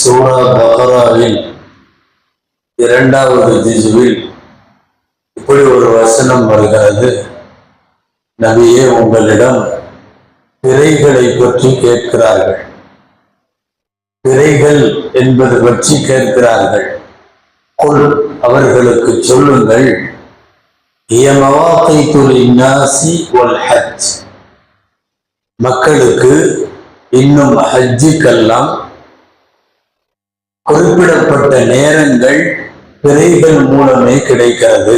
சூரா பக்ராவில் 2வது ஜுஸுவில் இப்படி ஒரு வசனம் வருகிறது. நபியே, உங்களிடம் பிறைகளை பற்றி கேட்கிறார்கள், பிறைகள் என்பது பற்றி கேட்கிறார்கள். குல், அவர்களுக்கு சொல்லுங்கள், மக்களுக்கு இன்னும் ஹஜ்ஜுக்கெல்லாம் குறிப்பிடப்பட்ட நேரங்கள் பிறைகள் மூலமே கிடைக்கிறது.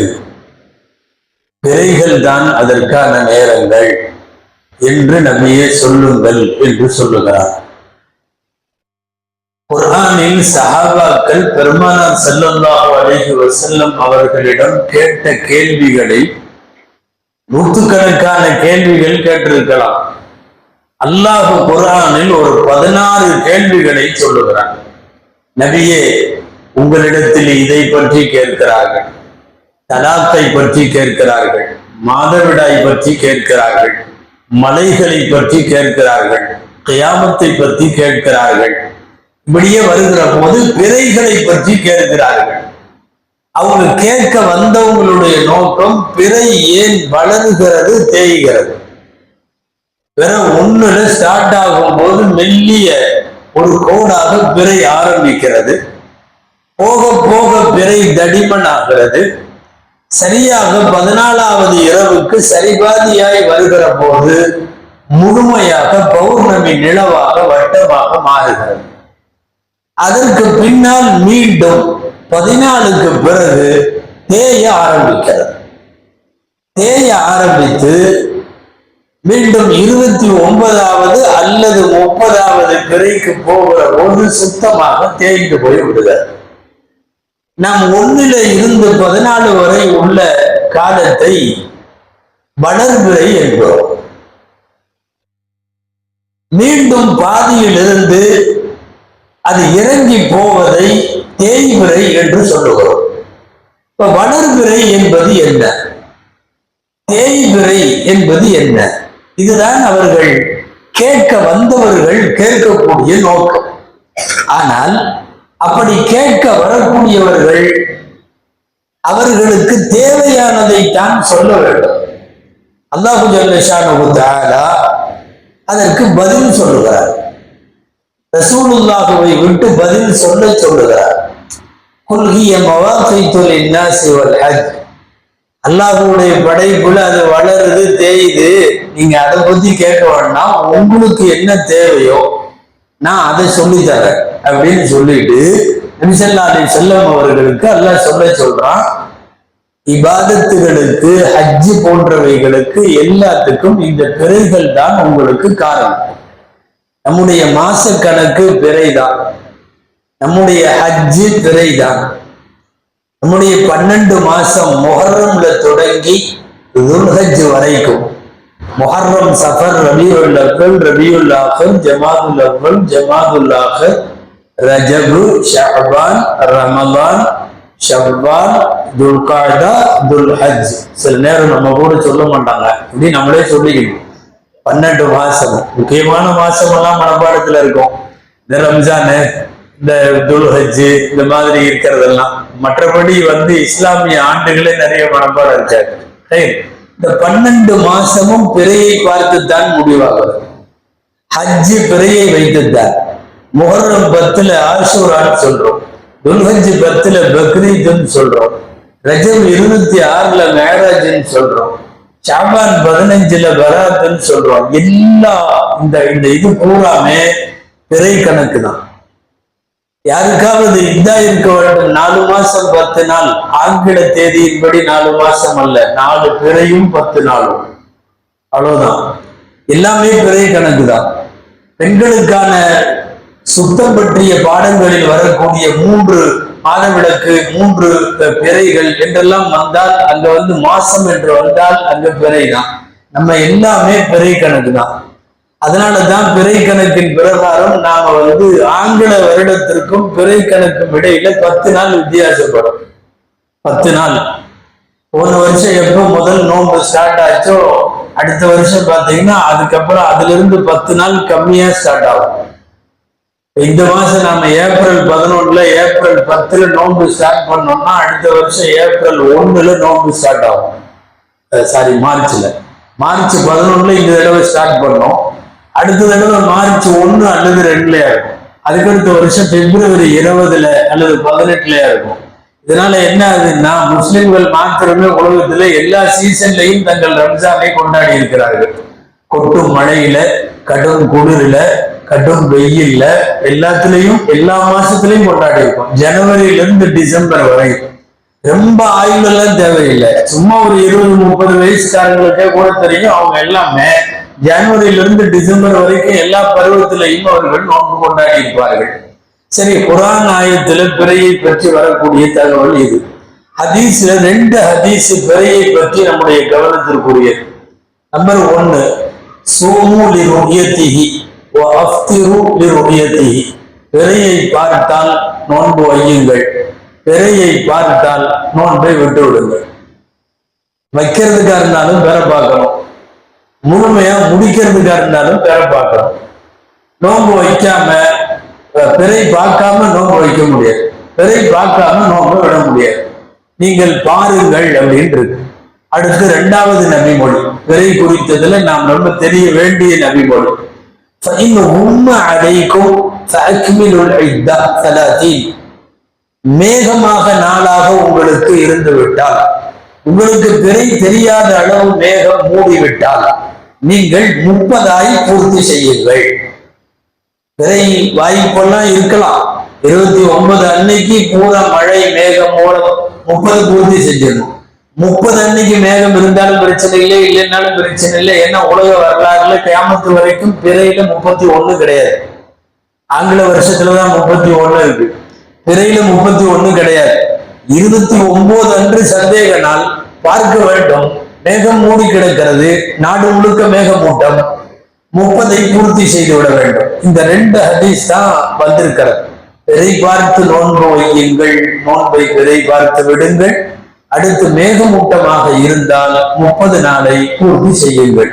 பிறைகள் தான் அதற்கான நேரங்கள் என்று நபியே சொல்லுங்கள் என்று சொல்லுகிறார். குர்ஆனில் சஹாபாக்கள் பெருமானார் ஸல்லல்லாஹு அலைஹி வஸல்லம் அவர்களிடம் கேட்ட கேள்விகளை நூற்றுக்கணக்கான கேள்விகள் கேட்டிருக்கலாம். அல்லாஹ் குர்ஆனில் ஒரு 16 கேள்விகளை சொல்லுகிறார். நபியே, உங்களிடத்தில் இதை பற்றி கேட்கிறார்கள், தலாக்கை பற்றி கேட்கிறார்கள், மாதவிடாய் பற்றி கேட்கிறார்கள், மலைகளை பற்றி கேட்கிறார்கள், கியாமத்தை பற்றி கேட்கிறார்கள். இப்படியே வருகிற போது பிறைகளை பற்றி கேட்கிறார்கள். அவங்க கேட்க வந்தவங்களுடைய நோக்கம், பிறை ஏன் வளருகிறது, தேய்கிறது? பிற ஒண்ணுல ஸ்டார்ட் ஆகும் போது மெல்லிய ஒரு கோடாக பிறை ஆரம்பிக்கிறது, போக போக பிறை தடிமன் ஆகிறது. சரியாக 14வது இரவுக்கு சரிபாதியாய் வருகிற போது முழுமையாக பௌர்ணமி நிலவாக வட்டமாக மாறுகிறது. அதற்கு பின்னால் மீண்டும் 14க்கு பிறகு தேய ஆரம்பிக்கிறது. தேய ஆரம்பித்து மீண்டும் 29வது அல்லது 30வது பிறைக்கு போகிற போது சுத்தமாக தேய்ந்து போய் விடுகிறது. நாம் 1ல இருந்து 14 வரை உள்ள காலத்தை வளர்பிறை என்போம். மீண்டும் பாதியிலிருந்து அது இறங்கி போவதை தேய்பிறை என்று சொல்லுகிறோம். இப்ப வளர்பிறை என்பது என்ன, தேய்பிறை என்பது என்ன? இதுதான் அவர்கள் கேட்க வந்தவர்கள் கேட்கக்கூடிய நோக்கம். ஆனால் அப்படி கேட்க வரக்கூடியவர்கள் அவர்களுக்கு தேவையானதை தான் சொல்ல வேண்டும். அல்லாஹு ஜல்ல ஷானஹு தஆலா அதற்கு பதில் சொல்லுகிறார். ரசூலுல்லாஹுவை விட்டு பதில் சொல்லுகிறார். குல் ஹிய மவாகீது லின்னாஸி வல் ஹஜ். அல்லாஹ்வுடைய படைப்புல அது வளருது, தேயுது, நீங்க அதை பத்தி கேட்க வேண்டாம், உங்களுக்கு என்ன தேவையோ நான் அதை சொல்லித்தரேன் அப்படின்னு சொல்லிட்டு நபி ஸல்லல்லாஹு அலைஹி வஸல்லம் அவர்களுக்கு அல்லாஹ் சொல்றான். இபாதத்துகளுக்கு, ஹஜ்ஜு போன்றவைகளுக்கு எல்லாத்துக்கும் இந்த பிறைகள் தான் உங்களுக்கு காரணம். நம்முடைய மாச கணக்கு பிறைதான், நம்முடைய ஹஜ்ஜு பிறைதான். நம்முடைய 12 மாசம் முஹர்ரம்ல தொடங்கி துல்ஹஜ் வரைக்கும், முஹர்ரம், சஃபர், ரபியுல் அவ்வல், ரபியுல் ஆஹிர், ஜமாதுல் அவ்வல், ஜமாதுல் ஆஹிர், ரஜபு, ஷஅபான், ரமலான், ஷவ்வால், துல்காதா, துல்ஹஜ். சில நேரம் நம்ம கூட சொல்ல மாட்டாங்க, இப்படி நம்மளே சொல்லிக்கணும். 12 மாசம், முக்கியமான மாசம் எல்லாம் மனப்பாடத்துல இருக்கும். இந்த ரம்ஜானு, இந்த துல்ஹஜ், இந்த மாதிரி இருக்கிறதெல்லாம். மற்றபடி இஸ்லாமிய ஆண்டுகளே நிறைய மனப்பாடம் இருக்காது. இந்த 12 மாசமும் பிறையை பார்த்துத்தான் முடிவாகிறது. ஹஜ்ஜு பிறையை வைத்துத்தான். முஹர்ரம் 10ல ஆஷூரான்னு சொல்றோம், துல்ஹஜ் 10ல பக்ரீத்னு சொல்றோம், ரஜப் 26ல மேராஜ்னு சொல்றோம், ஷாபான் 15ல பராத்னு சொல்றோம். எல்லா இந்த இது பூராமே பிறை கணக்கு தான். யாருக்காவது இதா இருக்க வேண்டும், 4 மாசம் 10 நாள், ஆங்கில தேதியின்படி 4 மாசம் அல்ல, 4 பிறையும் 10 நாளும், அவ்வளவுதான். எல்லாமே பிறை கணக்கு தான். பெண்களுக்கான சுத்தம் பற்றிய பாடங்களில் வரக்கூடிய 3 மாதவிலக்கு, 3 பிறைகள் என்றெல்லாம் வந்தால் அங்க மாசம் என்று வந்தால் அங்க பிறை தான். நம்ம எல்லாமே பிறை கணக்கு தான். அதனாலதான் பிறை கணக்கின் பிரகாரம் நாம ஆங்கில வருடத்திற்கும் பிறை கணக்கும் இடையில 10 நாள் வித்தியாசப்படும். 10 நாள். போன வருஷம் எப்போ முதல் நோன்பு ஸ்டார்ட் ஆச்சோ அடுத்த வருஷம் பாத்தீங்கன்னா அதுக்கப்புறம் அதுல இருந்து 10 நாள் கம்மியா ஸ்டார்ட் ஆகும். இந்த மாசம் நாம ஏப்ரல் 11 ஏப்ரல் 10 நோன்பு ஸ்டார்ட் பண்ணோம்னா அடுத்த வருஷம் ஏப்ரல் 1 நோன்பு ஸ்டார்ட் ஆகும். சாரி, மார்ச் 11 இந்த தடவை ஸ்டார்ட் பண்ணோம். அடுத்த தடவை மார்ச் 1 அல்லது 2 இருக்கும். அதுக்கடுத்த வருஷம் பிப்ரவரி 20 அல்லது 18 இருக்கும். இதனால என்ன ஆகுதுன்னா, முஸ்லிம்கள் மாத்திரமே உலகத்துல எல்லா சீசன்லையும் தங்கள் ரம்ஜானை கொண்டாடி இருக்கிறார்கள். கொட்டும் மழையில, கடும் குளிரில, கடும் வெயில்ல, எல்லாத்துலயும் எல்லா மாசத்துலயும் கொண்டாடி இருக்கோம். ஜனவரியில இருந்து டிசம்பர் வரை ரொம்ப ஆயுள் எல்லாம் தேவையில்லை. சும்மா ஒரு 20-30 வயசுக்காரங்களுக்கே கூட தெரியும். அவங்க எல்லாமே ஜனவரியில இருந்து டிசம்பர் வரைக்கும் எல்லா பருவத்திலையும் அவர்கள் நோன்பு கொண்டாடி இருப்பார்கள். சரி, குர்ஆன் ஆயத்துல பிறையை பற்றி வரக்கூடிய தகவல் இது. ஹதீஸ்ல 2 ஹதீஸ் பிறையை பற்றி நம்முடைய கவனத்திற்குரியது. நம்பர் 1, சூமு லிருயதிஹி வ அஃப்திரு லிருயதிஹி. பிறையை பார்த்தால் நோன்பு வையுங்கள், பிறையை பார்த்தால் நோன்பை விட்டு விடுங்கள். வைக்கிறதுக்கா இருந்தாலும் பெற பார்க்கணும், முழுமையா முடிக்கிறதுக்கா இருந்தாலும் பெற பார்க்கணும். நோன்பு வைக்காம பிறை பார்க்காம நோன்பு வைக்க முடியாது, பிறை பார்க்காம நோன்பு விட முடியாது. நீங்கள் பாருங்கள் அப்படின்னு இருக்கு. அடுத்து 2வது நபிமொழி பிறை குறித்ததுல நாம் ரொம்ப தெரிய வேண்டிய நபிமொழி. மேகமாக நாளாக உங்களுக்கு இருந்து விட்டால், உங்களுக்கு பிறை தெரியாத அளவு மேகம் மூடிவிட்டால் நீங்கள் 30 பூர்த்தி செய்யுங்கள். பிறை வாய்ப்பெல்லாம் இருக்கலாம். 29 அன்னைக்கு பூரா மழை மேகம் மூலம் 30 பூர்த்தி செஞ்சிடணும். 30 அன்னைக்கு மேகம் இருந்தாலும் பிரச்சனை இல்லை, இல்லைன்னாலும் பிரச்சனை இல்லை. ஏன்னா உலக வரலாறுல கியாமத்து வரைக்கும் பிறையில 31 கிடையாது. ஆங்கில வருஷத்துலதான் 31 இருக்கு, பிறையில 31 கிடையாது. 29 அன்று சந்தேக நாள் பார்க்க வேண்டும். மேகம் மூடி கிடக்கிறது, நாடு முழுக்க மேகமூட்டம். 30 பூர்த்தி செய்து விட வேண்டும். இந்த 2 ஹதீஸ் தான் வந்திருக்கிறது. பிறை பார்த்து நோன்பு வையுங்கள், நோன்பை பிறை பார்த்து விடுங்கள். அடுத்து மேகமூட்டமாக இருந்தால் 30 நாளை பூர்த்தி செய்யுங்கள்.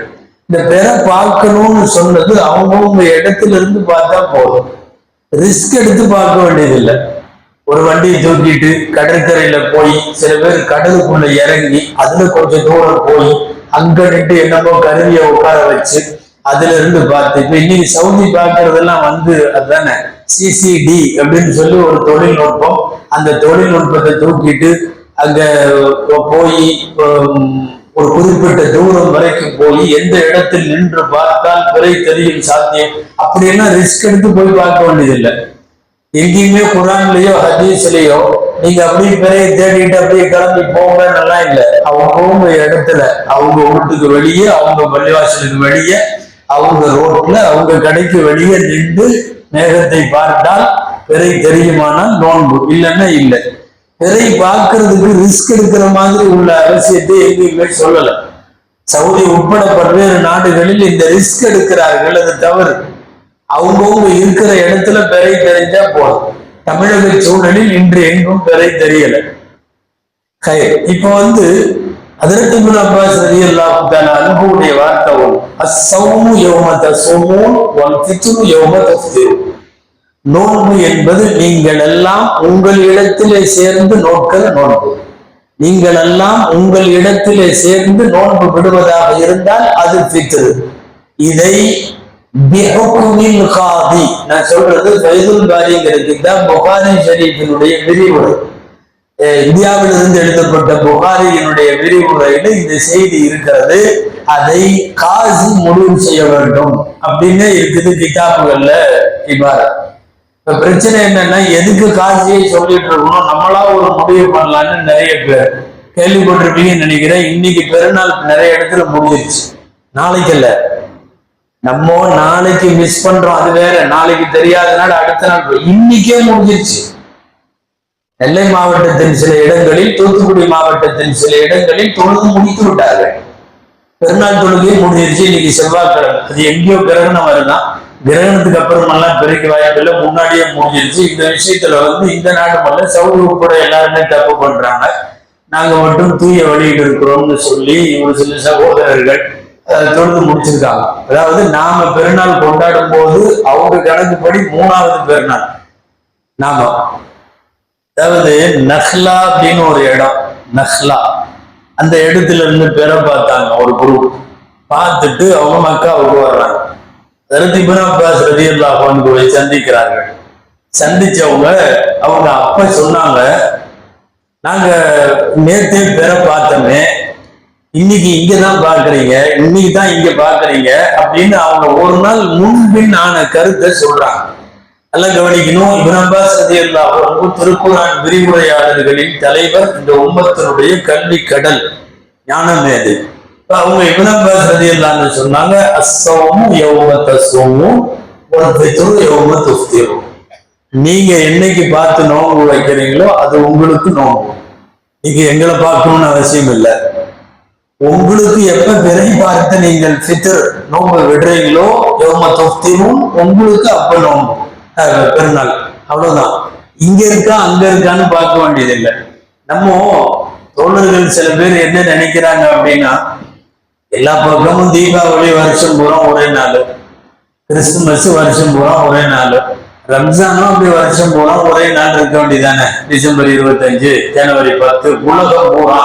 இந்த பிற பார்க்கணும்னு சொன்னது அவங்கவுங்க இடத்துல இருந்து பார்த்தா போதும், ரிஸ்க் எடுத்து பார்க்க வேண்டியதில்லை. ஒரு வண்டியை தூக்கிட்டு கடற்கரையில போய், சில பேர் கடலுக்குள்ள இறங்கி அதுல கொஞ்சம் தூரம் போய் அங்க நின்று என்னமோ கருவியை உட்கார வச்சு அதுல இருந்து பார்த்து, இப்ப இன்னைக்கு சவுதி பார்க்கறதெல்லாம் அதுதானே சிசிடி அப்படின்னு சொல்லி ஒரு தொழில்நுட்பம். அந்த தொழில்நுட்பத்தை தூக்கிட்டு அங்க போய் ஒரு குறிப்பிட்ட தூரம் வரைக்கும் போய் எந்த இடத்தில் நின்று பார்த்தால் பிறை தெரியும் சாத்தியம், அப்படியெல்லாம் ரிஸ்க் எடுத்து போய் பார்க்க வேண்டியதில்லை. எங்கேயுமே குர்ஆன்லயோ ஹதீஸ்லயோ நீங்க அப்படியே பிறையை தேடிட்டு அப்படியே கிளம்பி போங்க நல்லா இல்லை. அவங்க இடத்துல, அவங்க வீட்டுக்கு வெளியே, அவங்க பள்ளிவாசலுக்கு வெளியே, அவங்க ரோட்ல, அவங்க கடைக்கு வெளியே நின்று மேகத்தை பார்த்தால் பிறை தெரியுமானால் நோன்பு, இல்லைன்னா இல்லை. பிறை பார்க்கறதுக்கு ரிஸ்க் எடுக்கிற மாதிரி உள்ள அவசியத்தை எங்கேயுமே சொல்லல. சவுதி உட்பட பல்வேறு நாடுகளில் இந்த ரிஸ்க் எடுக்கிறார்கள், அது தவறு. அவங்கவுங்க இருக்கிற இடத்துல பிறை தெரிஞ்சா போதும். தமிழக சூழலில் இன்று எங்கும் பிறை தெரியல. இப்ப ஹஜ்ரத் இப்னு அப்பாஸ் ரலியல்லாஹு தஆலா அன்ஹுவுடைய வார்த்தை ஒன்று, அஸ்ஸௌமு யௌம தஸூமூன் வல் ஃபித்ரு யௌம தஃப்திரு. நோன்பு என்பது நீங்கள் எல்லாம் உங்கள் இடத்திலே சேர்ந்து நோக்கல் நோன்பு. நீங்கள் எல்லாம் உங்கள் இடத்திலே சேர்ந்து நோன்பு விடுவதாக இருந்தால் அது ஃபித்ரு. இதை பிஹுக்மில் காதி, நான் சொல்றது ஃபைதுல் பாரிங்கிறது தான் புகாரி ஷரீஃபினுடைய விரிவுரை. இந்தியாவிலிருந்து எழுதப்பட்ட புகாரியினுடைய விரிவுரையில இந்த செய்தி இருக்கிறது. அதை காசி முடிவு செய்ய வேண்டும் அப்படின்னு இருக்குது கிதாபுகள்ல இபாரத். இப்ப பிரச்சனை என்னன்னா, எதுக்கு காசியை சொல்லிட்டு இருக்கணும், நம்மளா ஒரு முடிவு பண்ணலான்னு நிறைய பேர் கேள்விப்பட்டிருப்பீங்கன்னு நினைக்கிறேன். இன்னைக்கு பெருநாள் நிறைய இடத்துல முடிஞ்சிருச்சு, நாளைக்கு இல்ல. நம்ம நாளைக்கு மிஸ் பண்றோம், அது வேற. நாளைக்கு தெரியாதனால அடுத்த நாள், இன்னைக்கே முடிஞ்சிருச்சு. நெல்லை மாவட்டத்தின் சில இடங்களில், தூத்துக்குடி மாவட்டத்தின் சில இடங்களில் தொழுது முடித்து விட்டார்கள். பெருநாள் தொழுகையே முடிஞ்சிருச்சு. இன்னைக்கு செவ்வாய்க்கிழமை, அது எங்கேயோ கிரகணம் வருதான். கிரகணத்துக்கு அப்புறமெல்லாம் பிறகு வாய்ப்பில்லை, முன்னாடியே முடிஞ்சிருச்சு. இந்த விஷயத்துல இந்த நாடு மட்டும், சவுதி உட்பட எல்லாருமே தப்பு பண்றாங்க. நாங்க மட்டும் தூய வழியில் இருக்கிறோம்னு சொல்லி ஒரு சில சகோதரர்கள் தொழுது முடிச்சிருக்காங்க. அதாவது நாம பெருநாள் கொண்டாடும் போது அவங்க கணக்குப்படி 3வது பெருநாள் நாம. அதாவது நஹ்லா அப்படின்னு ஒரு இடம், நஹ்லா அந்த இடத்துல இருந்து பெற பார்த்தாங்க ஒரு குரூப். பார்த்துட்டு அவங்க மக்காவுக்கு வர்றாங்க. இப்னு அப்பாஸ் ரலியல்லாஹு அன்ஹுவை சந்திக்கிறார்கள். சந்திச்சவங்க அவங்க அப்ப சொன்னாங்க, நாங்க நேத்தே பெற பார்த்தோமே, இன்னைக்கு இங்கதான் பாக்குறீங்க, இன்னைக்கு தான் இங்க பாக்குறீங்க அப்படின்னு அவங்க ஒரு நாள் முன்பின் ஆன கருத்தை சொல்றாங்க. எல்லாம் கவனிக்கணும். இப்னு அப்பாஸ் ரலியல்லாஹு அன்ஹு திருக்குர்ஆன் விரிவுரையாளர்களின் தலைவர், இந்த உம்மத்தினுடைய கல்வி கடல், ஞானமேது. அவங்க இப்னு அப்பாஸ் ரலியல்லாஹு அன்ஹு சொன்னாங்க, அஸ்ஸௌமு யௌம தஸூமு வல் ஃபித்ரு யௌம துஃப்திரு. நீங்க என்னைக்கு பார்த்து நோன்பு வைக்கிறீங்களோ அது உங்களுக்கு நோன்பு. நீங்க எங்களை பார்க்கணும்னு அவசியம் இல்லை. உங்களுக்கு எப்ப பிறை பார்த்து நீங்கள் ஃபித்ர் நோன்பு விடுறீங்களோ யௌம துஃப்திரும், உங்களுக்கு அப்ப நோன்பு பெருநாள். அவ்வளவுதான். இங்க இருக்கா அங்க இருக்கான்னு பார்க்க வேண்டியது இல்லை. நம்ம தோழர்கள் சில பேர் என்ன நினைக்கிறாங்க அப்படின்னா, எல்லா பக்கமும் தீபாவளி வருஷம் பூரா ஒரே நாள், கிறிஸ்துமஸ் வருஷம் பூரா ஒரே நாள், ரம்ஜானும் அப்படி வருஷம் பூரா ஒரே நாள் இருக்க வேண்டியதானே. டிசம்பர் 25, ஜனவரி 10, உலகம் பூரா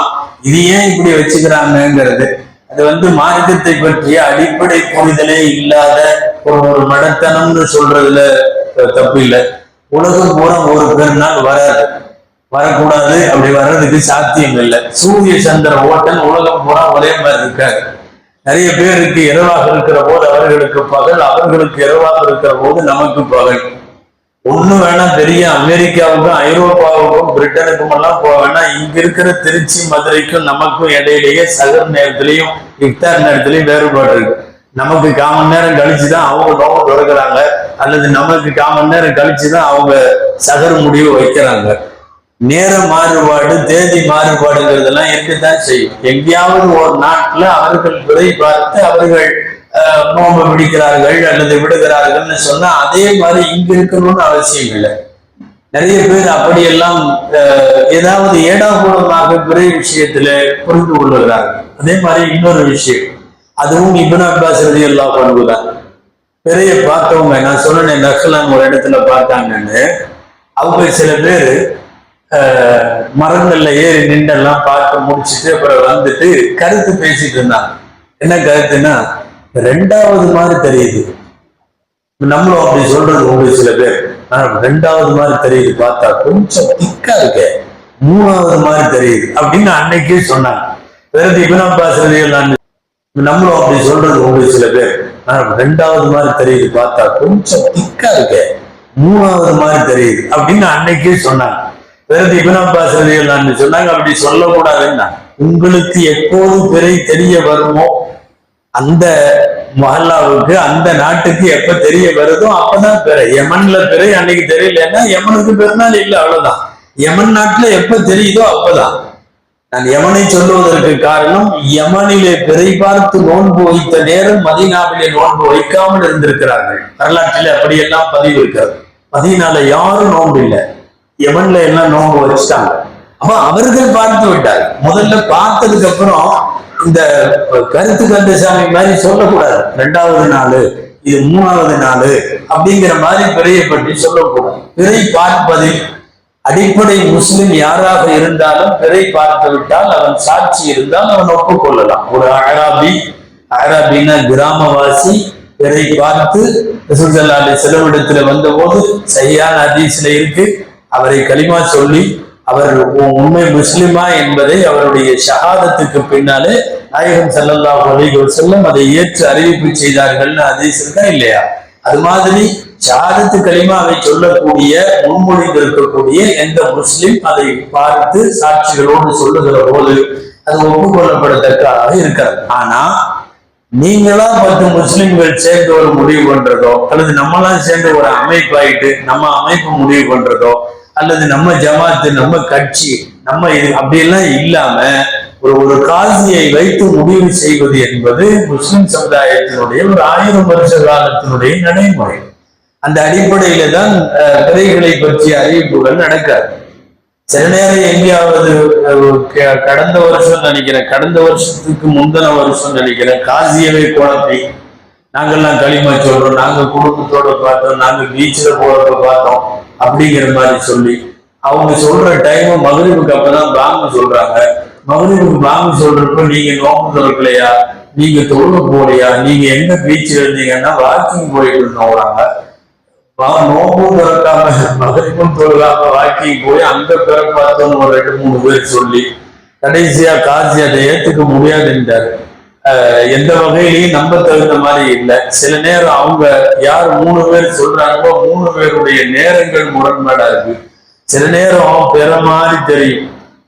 இது ஏன் இப்படி வச்சுக்கிறாங்கிறது அது மார்க்கத்தை பற்றிய அடிப்படை புரிதலே இல்லாத ஒரு மடத்தனம்னு சொல்றதுல தப்பு இல்லை. உலகம் பூரா ஒரு பெருநாள் வராது, வரக்கூடாது, அப்படி வர்றதுக்கு சாத்தியம் இல்லை. சூரிய சந்திர ஓட்டம் உலகம் பூரா ஒரே மாதிரி இருக்காது. நிறைய பேருக்கு இரவாக இருக்கிற போது அவர்களுக்கு பகல், அவர்களுக்கு இரவாக இருக்கிற போது நமக்கு பகல். ஒண்ணு வேணா பெரிய அமெரிக்காவுக்கும் ஐரோப்பாவுக்கும் பிரிட்டனுக்கும் எல்லாம் போக வேணாம், இங்க இருக்கிற திருச்சி மதுரைக்கும் நமக்கும் இடையிலேயே சகர் நேரத்திலையும் இஃப்தார் நேரத்திலையும் வேறுபாடு இருக்கு. நமக்கு 1/4 மணி நேரம் கழிச்சுதான் அவங்க நோம்பு திறக்கிறாங்க, அல்லது நமக்கு 1/4 மணி நேரம் கழிச்சுதான் அவங்க சகர் முடிவு வைக்கிறாங்க. நேர மாறுபாடு, தேதி மாறுபாடுங்கிறதெல்லாம் இருக்கத்தான் செய்யும். எங்கேயாவது ஒரு நாட்டுல அவர்கள் பிறை பார்த்து அவர்கள் நோம்பு பிடிக்கிறார்கள் அல்லது விடுகிறார்கள்னு சொன்னா அதே மாதிரி இங்க இருக்கணும்னு அவசியம் இல்லை. நிறைய பேர் அப்படியெல்லாம் ஏதாவது ஏடாகூடமாக பிறை விஷயத்துல புரிந்து கொள்ளுகிறார்கள். அதே மாதிரி இன்னொரு விஷயம், அதுவும் இப்னு அப்பாஸ் ரலியல்லாஹு அன்ஹு தான். பிறைய பார்த்தவங்க, நான் சொன்னேன் நஹ்லான்னு ஒரு இடத்துல பார்த்தாங்கன்னு, அவங்க சில பேர் மரங்கள்ல ஏறி நின்றெல்லாம் பார்த்து முடிச்சுட்டு அப்புறம் வந்துட்டு கருத்து பேசிட்டு இருந்தாங்க. என்ன கருத்துன்னா, 2வது மாதிரி தெரியுது. நம்மளும் அப்படி சொல்றது உண்டு சில பேர். 2வது மாதிரி தெரியுது, பார்த்தா கொஞ்சம் திக்கா இருக்க, 3வது மாதிரி தெரியுது அப்படின்னு அன்னைக்கே சொன்னாங்க. பிறகு இப்னு அப்பாஸ் ரலியல்லாஹு அன்ஹு, நம்மளும் அப்படி சொல்றது உண்டு சில பேர். 2வது மாதிரி தெரியுது, பார்த்தா கொஞ்சம் திக்கா இருக்க, 3வது மாதிரி தெரியுது அப்படின்னு அன்னைக்கே சொன்னாங்க. பிறகு இப்னு அப்பாஸ் ரலியல்லாஹு அன்ஹு சொன்னாங்க, அப்படி சொல்லக்கூடாதுன்னா, உங்களுக்கு எப்போது பிறை தெரிய வருமோ, அந்த மஹல்லாவுக்கு அந்த நாட்டுக்கு எப்ப தெரிய வருதோ அப்பதான் பிறை. யமன்ல பிறை அன்னைக்கு தெரியலன்னா யமனுக்கு பெருநாள் இல்லை, அவ்வளவுதான். யமன் நாட்டுல எப்ப தெரியுதோ அப்பதான். நான் யமனை சொல்லுவதற்கு காரணம், யமனிலே பிறை பார்த்து நோன்பு வைத்த நேரம் மதீனாவிலே நோன்பு வைக்காமல் இருந்திருக்கிறார்கள். வரலாற்றிலே அப்படியெல்லாம் பதிவு இருக்கிறது. மதீனால யாரும் நோன்பு இல்லை, யமன்ல எல்லாம் நோன்பு வச்சுட்டாங்க. அப்ப அவர்கள் பார்த்து விட்டார். முதல்ல பார்த்ததுக்கு அப்புறம் இந்த கருத்து கந்தசாமி மாதிரி சொல்லக்கூடாது, 2வது நாள் இது 3வது நாள் அப்படிங்கிற மாதிரி பிறையை பற்றி சொல்லக்கூடாது. பிறை பார்ப்பதில் அடிப்படை முஸ்லிம் யாராக இருந்தாலும் பிறை பார்த்து விட்டால், அவன் சாட்சி இருந்தால் அவன் ஒப்புக்கொள்ளலாம். ஒரு அராபின்னா கிராமவாசி பிறை பார்த்து ரசூல் ஸல்லல்லாஹு அலைஹி வஸல்லம் இடத்துல வந்த போது சஹீஹான ஹதீஸ்ல இருக்கு, அவரை கலிமா சொல்லி அவர் உண்மை முஸ்லிமா என்பதை அவருடைய ஷஹாதத்துக்கு பின்னாலே நாயகம் ஸல்லல்லாஹு அலைஹி வஸல்லம் அதை ஏற்று அறிவிப்பு செய்தார்கள்னு ஹதீஸ் இருக்கா இல்லையா? அது மாதிரி ஷஹாதத்து கலிமாவை சொல்லக்கூடிய, முன்மொழிந்து இருக்கக்கூடிய எந்த முஸ்லிம் அதை பார்த்து சாட்சிகளோடு சொல்லுகிற போது அது ஒப்புக்கொள்ளப்படத்தக்கதாக இருக்காது. ஆனா நீங்களா 10 முஸ்லிம்கள் சேர்ந்து ஒரு முடிவு பண்றதோ, அல்லது நம்மளாம் சேர்ந்து ஒரு அமைப்பாயிட்டு நம்ம அமைப்பு முடிவு பண்றதோ, அல்லது நம்ம ஜமாத்து, நம்ம கட்சி, நம்ம இது அப்படியெல்லாம் இல்லாம ஒரு காசியை வைத்து முடிவு செய்வது என்பது முஸ்லிம் சமுதாயத்தினுடைய ஒரு 1000 வருஷ காலத்தினுடைய நடைமுறை. அந்த அடிப்படையில தான் பிறைகளை பற்றிய அறிவிப்புகள் நடக்காது. சில நேரம் எங்கேயாவது கடந்த வருஷம் நினைக்கிறேன், கடந்த வருஷத்துக்கு முந்தின வருஷம் நினைக்கிறேன், காசியவை குழப்பி நாங்கெல்லாம் களிமா சொல்றோம், நாங்க குடும்பத்தோட பார்த்தோம், நாங்க பீச்சில் போறப்ப பார்த்தோம் அப்படிங்கிற மாதிரி சொல்லி அவங்க சொல்ற டைம் மகரிபுக்கு அப்பதான் பாங்கு சொல்றாங்க. மகரிபுக்கு பாங்கு சொல்றப்ப நீங்க நோம்பு திறக்கலையா, நீங்க தொழுக போலையா, நீங்க எங்க பீச்சில் இருந்தீங்கன்னா வாக்கிங் போயிட்டு இருந்தோங்கிறாங்க. நோம்பு திறக்காம மகரிபும் தொழுகாம வாக்கிங் போய் அங்க பிற பார்த்தோன்னு ஒரு 2-3 பேர் சொல்லி கடைசியா காசி அதை ஏத்துக்க முடியாதுன்றாரு. எந்த வகையிலையும் நம்ப தகுந்த மாதிரி இல்லை. சில நேரம் அவங்க யார் 3 பேர் சொல்றாங்களோ 3 பேருடைய நேரங்கள் முரண்பாடா இருக்கு. சில நேரம் பிற மாதிரி தெரியும்.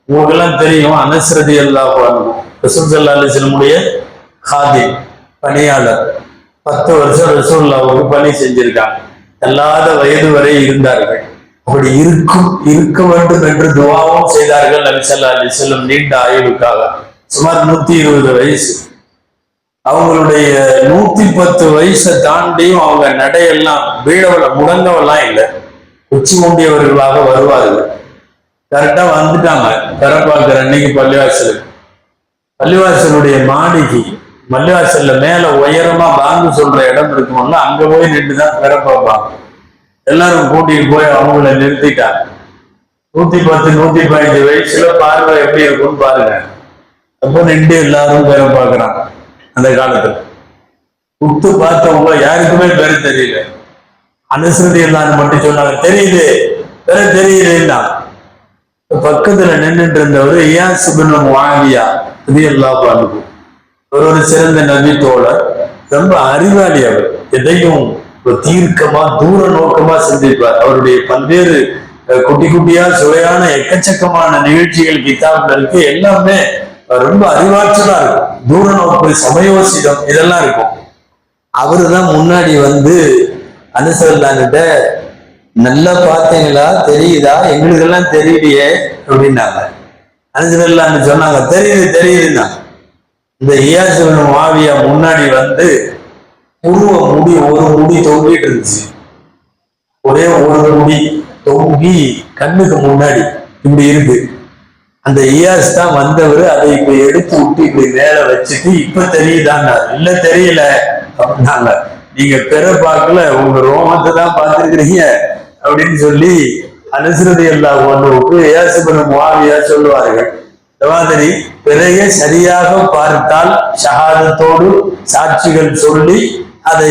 உங்களுக்கெல்லாம் தெரியும், அனஸ் ரலியல்லாஹு அன்ஹு ரசூல் ஸல்லல்லாஹு அலைஹி வஸல்லமுடைய காதிம் பணியாளர், 10 வருஷம் ரசூலுல்லாஹ்வுக்கு பணி செஞ்சிருக்காங்க. தள்ளாத வயது வரை இருந்தார்கள். அப்படி இருக்க வேண்டும் என்று துஆவும் செய்தார்கள் நபி ஸல்லல்லாஹு அலைஹி வஸல்லம் நீண்ட ஆயுளுக்காக. சுமார் 120 வயசு. அவங்களுடைய 110 வயசை தாண்டியும் அவங்க நடையெல்லாம் முடங்கவெல்லாம் இல்லை, உச்சி மூண்டியவர்களாக வருவார்கள். கரெக்டா வந்துட்டாங்க பெறப்பாக்குற அன்னைக்கு பள்ளிவாசலுடைய மாடிக்கு, பள்ளிவாசல்ல மேல உயரமா பாங்கு சொல்ற இடம் இருக்கும்ல, அங்க போய் நின்றுதான் பெறப்பாப்பாங்க. எல்லாரும் கூட்டிட்டு போய் அவங்கள நிறுத்திட்டாங்க. 110 115 வயசுல பார்வை எப்படி இருக்கும்னு பாருங்க. அப்போ நின்று எல்லாரும் பேரை பார்க்கறாங்க. அந்த காலத்துல உத்து பார்த்தவங்க யாருக்குமே பேரு தெரியல. அனுசரதி எல்லாம் மட்டும் சொன்னாங்க, தெரியுது பேர தெரியுதுன்னா. பக்கத்துல நின்றுட்டு இருந்தவர் இயாஸ் இப்னு முஆவியா ரலியல்லாஹு அன்ஹு, ஒரு சிறந்த நபி தோழர், ரொம்ப அறிவாளி. அவர் எதையும் தீர்க்கமா தூர நோக்கமா சிந்திப்பார். அவருடைய பல்வேறு குட்டி குட்டியா சுவையான எக்கச்சக்கமான நிகழ்ச்சிகள் கிதாப்ல இருக்கு. எல்லாமே ரொம்ப அறிவாற்றலா இருக்கும். தூர நோக்கு, சமயோசிதம் இதெல்லாம் இருக்கும். அவருதான் முன்னாடி வந்து அனுசரல்லான்கிட்ட, நல்லா பார்த்தீங்களா, தெரியுதா, எங்களுக்கு எல்லாம் தெரியலையே அப்படின்னாங்க. அனுசரல்லான்னு சொன்னாங்க, தெரியுதுன்னா. இந்த இயாஸ் இப்னு முஆவியா முன்னாடி வந்து புருவ முடி ஒரு முடி தொங்கிட்டு இருந்துச்சு. ஒரே ஒரு முடி தொங்கி கண்ணுக்கு முன்னாடி இப்படி இருக்கு. அந்த இயாஸ் தான் வந்தவர். அதை இப்ப எடுத்து விட்டு இப்படி மேல வச்சுட்டு, இப்ப தெரியுதான்னா, இல்ல தெரியல அப்படின்னாங்க. நீங்க பெற பார்க்கல, உங்க ரோமத்தை தான் பார்த்திருக்கிறீங்க அப்படின்னு சொல்லி அனஸ் ரலியல்லாஹு அன்ஹுவுக்கு இயாஸ் இப்னு முஆவியா சொல்லுவார்கள். இந்த மாதிரி பிறையை சரியாக பார்த்தால் ஷஹாதத்தோடு சாட்சிகள் சொல்லி அதை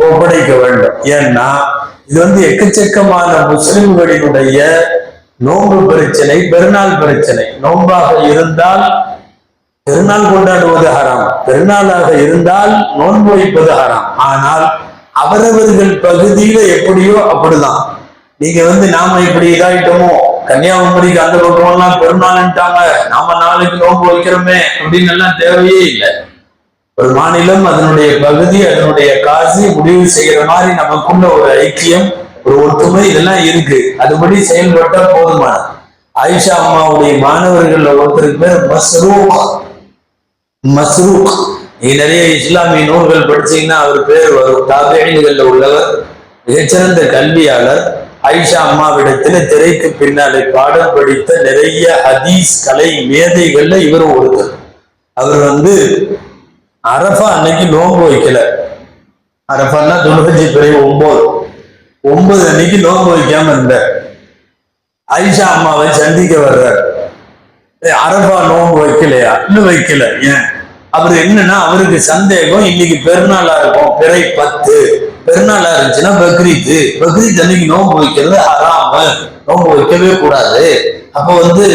ஒப்படைக்க வேண்டும். ஏன்னா இது வந்து எக்கச்சக்கமான முஸ்லிம்களினுடைய நோன்பு பிரச்சனை, பெருநாள் பிரச்சனை. நோன்பாக இருந்தால் பெருநாள் கொண்டாடுவது ஹராம், பெருநாளாக இருந்தால் நோன்பு வைப்பது ஹராம். ஆனால் அவரவர்கள் பகுதியில எப்படியோ அப்படிதான். நீங்க வந்து நாம இப்படி இதாயிட்டோமோ, கன்னியாகுமரிக்கு அந்த பக்கம் எல்லாம் பெருநாள்ட்டாங்க, நாம நாளைக்கு நோன்பு வைக்கிறோமே அப்படின்னு எல்லாம் தேவையே இல்லை. ஒரு மாநிலம், அதனுடைய பகுதி, அதனுடைய காசி முடிவு செய்யற மாதிரி நமக்குள்ள ஒரு ஐக்கியம், ஒரு ஒற்றுமை இதெல்லாம் இருக்கு. அதுபடி செயல்பட்டா போதுமான. ஆயிஷா அம்மாவுடைய மாணவர்கள் ஒருத்தருக்கு பேர் மஸ்ரூக். நீ நிறைய இஸ்லாமிய நூல்கள் படிச்சீங்கன்னா அவர் பேர் வரும். தாபீன்கள்ல உள்ளவர், மிகச்சிறந்த கல்வியாளர். ஆயிஷா அம்மாவிடத்துல திரைக்கு பின்னாலே பாடம் படித்த நிறைய ஹதீஸ் கலை மேதைகள்ல இவர் ஒருத்தர். அவர் வந்து அரஃபா அன்னைக்கு நோன்பு வைக்கல. அரஃபான்னா துல்ஹஜ் பிறை 9 அன்னைக்கு நோன்பு வைக்காம இருந்தார். ஆயிஷா அம்மாவை சந்திக்க வர்றார். அரஃபா நோன்பு வைக்கலையா? இன்னும் வைக்கல. ஏன்? அவரு என்னன்னா, அவருக்கு சந்தேகம், இன்னைக்கு பெருநாளா இருக்கும், பிறை 10 பெருநாளா இருந்துச்சுன்னா பக்ரீத் அன்னைக்கு நோன்பு வைக்கிறது ஹராம, நோன்பு வைக்கவே கூடாது. அப்போ வந்து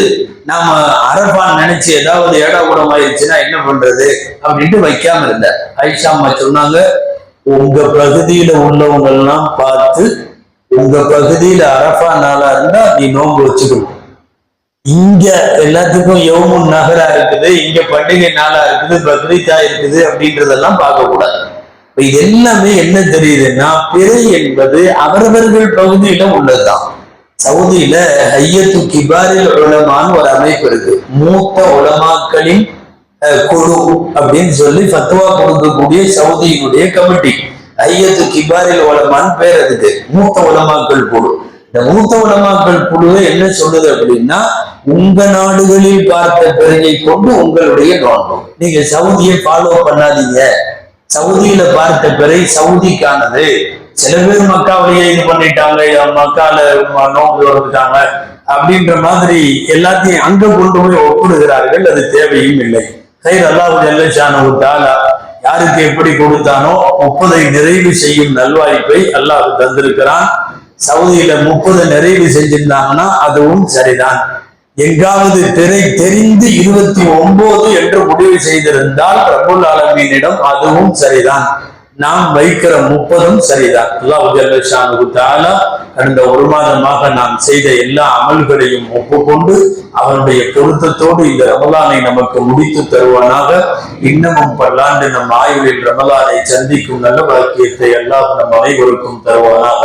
நாம அரஃபான்னு நினைச்சு ஏதாவது ஏடாகூடம் ஆயிடுச்சுன்னா என்ன பண்றது அப்படின்ட்டு வைக்காம இருந்தார். ஆயிஷா அம்மா சொன்னாங்க, உங்க பகுதியில உள்ளவங்க எல்லாம் பார்த்து, உங்க பகுதியில அரஃபா நாளா இருந்தா நீ நோன்பு வச்சுக்கணும். இங்க எல்லாத்துக்கும் யௌமுன் நஹரா இருக்குது, இங்க பண்டிகை நாளா இருக்குது, பக்ரீத்தா இருக்குது அப்படின்றதெல்லாம் பார்க்க கூடாது. இது எல்லாமே என்ன தெரியுதுன்னா, பிறை என்பது அவரவர்கள் பகுதியில உள்ளதுதான். சவுதியில ஹையத்து கிபாரில் உலமான்னு ஒரு அமைப்பு இருக்கு. மூத்த உலமாக்களின் குழு அப்படின்னு சொல்லி ஃபத்வா கொடுக்கக்கூடிய சவுதியினுடைய கமிட்டி. ஹையத்து கிபாரில் உலமான்னு பேர் அதுக்கு, மூத்த உலமாக்கள் குழு. இந்த மூத்த உலமாக்கள் குழுவை என்ன சொல்லுது அப்படின்னா, உங்க நாடுகளில் பார்த்த பிறையை கொண்டு உங்களுடைய நோன்பு. நீங்க சவுதியை ஃபாலோ பண்ணாதீங்க. சவுதியில பார்த்த பிறை சவுதிக்கானது. சில பேர் மக்காவிலேயே இது பண்ணிட்டாங்க, மக்கால நோன்பு வந்துட்டாங்க அப்படின்ற மாதிரி எல்லாத்தையும் அங்க கொண்டு போய் ஒப்பிடுகிறார்கள். அது தேவையும் இல்லை. அல்லாஹ் ஜல்ல ஷானஹு தஆலா யாருக்கு எப்படி கொடுத்தானோ 30 நிறைவு செய்யும் நல்வாய்ப்பை அல்லாஹ் தந்திருக்கிறான். சவுதியில 30 நிறைவு செஞ்சிருந்தாங்கன்னா அதுவும் சரிதான். எங்காவது திரை தெரிந்து 29 என்று முடிவு செய்திருந்தால் ரப்புல் ஆலமீனிடம் அதுவும் சரிதான். நாம் வைக்கிற 30ம் சரிதான். அல்லாஹ் ஜல்ல ஷானஹு தஆலா கடந்த ஒரு மாதமாக நாம் செய்த எல்லா அமல்களையும் ஒப்புக்கொண்டு அவனுடைய பொருத்தத்தோடு இந்த ரமலானை நமக்கு முடித்து தருவானாக. இன்னமும் பல்லாண்டு நம் ஆயுளில் ரமலானை சந்திக்கும் நல்ல வாக்கியத்தை அல்லாஹ் நம் அனைவருக்கும் தருவானாக.